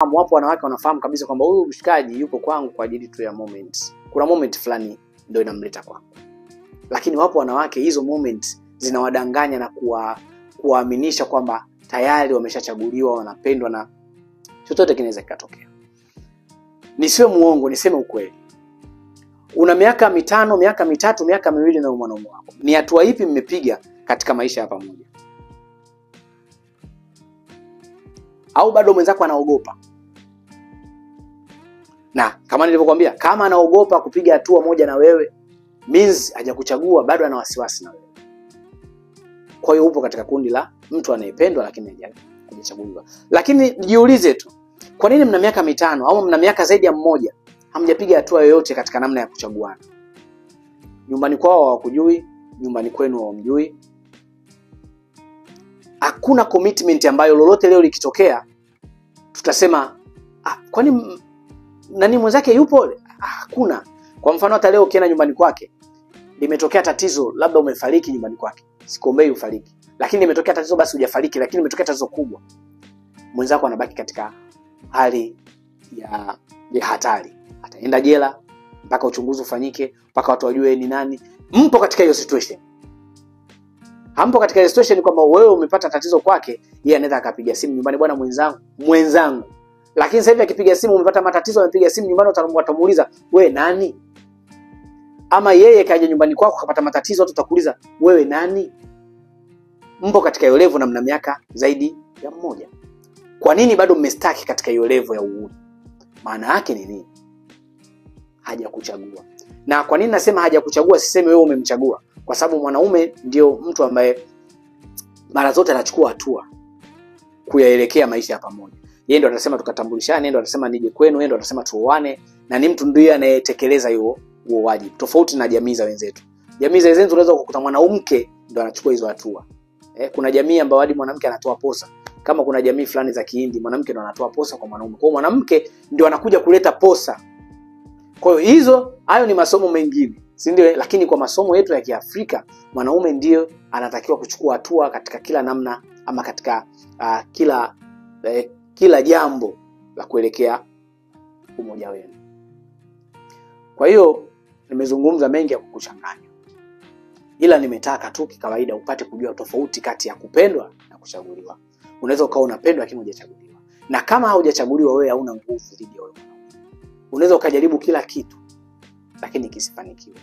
Wapo wanawake wanafahamu kabisa kwamba huyu mshikaji yupo kwangu kwa ajili tu ya moments. Kuna moment fulani ndio inamleta kwangu. Lakini wapo wanawake hizo moments zinawadanganya na kuwaaminisha kwamba tayari wameshachaguliwa, wanapendwa na chochote kinaweza kikatokea. Nisiwe muongo, niseme ukweli. Una miaka 5, miaka 3, miaka 2 na mwanaume wako. Ni hatua ipi mmepiga katika maisha ya pamoja? Au bado mwenzako anaogopa? Na kama nilivyokuambia, kama anaogopa kupiga hatua moja na wewe, means hajakuchagua, bado ana wasiwasi na wewe. Kwa hiyo upo katika kundi la mtu anayependwa lakini hajachaguliwa. Lakini jiulize tu, kwa nini mna miaka 5 au mna miaka zaidi ya mmoja hamjapiga hatua yoyote katika namna ya kuchaguana? Nyumbani kwao hawakujui, nyumbani kwenu hawamjui. Hakuna commitment ambayo lolote leo likitokea tutasema kwani nani mwenzake yupo? Hakuna. Kwa mfano hata leo ukienda nyumbani kwake, limetokea tatizo, labda umefariki nyumbani kwake. Sikuombei ufariki, lakini limetokea tatizo, basi hujafariki, lakini limetokea tatizo kubwa. Mwenzako anabaki katika hali ya hatari. Ataenda jela mpaka uchunguzi ufanyike, mpaka watu wajue ni nani. Mpo katika hiyo situation. Hampo katika hiyo situation kwamba wewe umepata tatizo kwake, yeye anaweza akapiga simu nyumbani, bwana mwenzangu. Lakini sasa hivi akipiga simu umepata matatizo, amepiga simu nyumbani, watamuuliza wewe nani? Ama yeye kaja nyumbani kwako akapata matatizo, watu watakuuliza wewe nani? Mpo katika hiyo level na mna miaka zaidi ya mmoja. Kwa nini bado mmestaki katika hiyo level ya uhuru? Maana yake ni nini? Hajakuchagua. Na kwa nini nasema hajakuchagua, sisemi wewe umemchagua? Kwa sababu mwanaume ndio mtu ambaye mara zote anachukua hatua kuyaelekea maisha ya pamoja. Yeye ndo anasema tukatambulishane, yeye ndo anasema nije kwenu, yeye ndo anasema tuoane, na ni mtu ndiye anayetekeleza huo wajibu. Tofauti na jamii za wenzetu. Jamii za wenzetu unaweza kukuta mwanamke ndo anachukua hizo hatua. Kuna jamii ambayo hadi mwanamke anatoa posa. Kama kuna jamii fulani za Kihindi, mwanamke ndo anatoa posa kwa mwanaume. Kwa hiyo mwanamke ndio anakuja kuleta posa. Kwa hiyo hayo ni masomo mengine, si ndio? Lakini kwa masomo yetu ya Kiafrika, mwanaume ndio anatakiwa kuchukua hatua katika kila namna, ama katika kila jambo la kuelekea umoja wenu. Kwa hiyo nimezungumza mengi ya kukuchanganya, ila nimetaka tu kikawaida upate kujua tofauti kati ya kupendwa na kuchaguliwa. Unaweza ukawa unapendwa lakini hujachaguliwa. Na kama haujachaguliwa, wewe hauna nguvu dhidi ya wewe. Unaweza ukajaribu kila kitu lakini kisifanikiwe.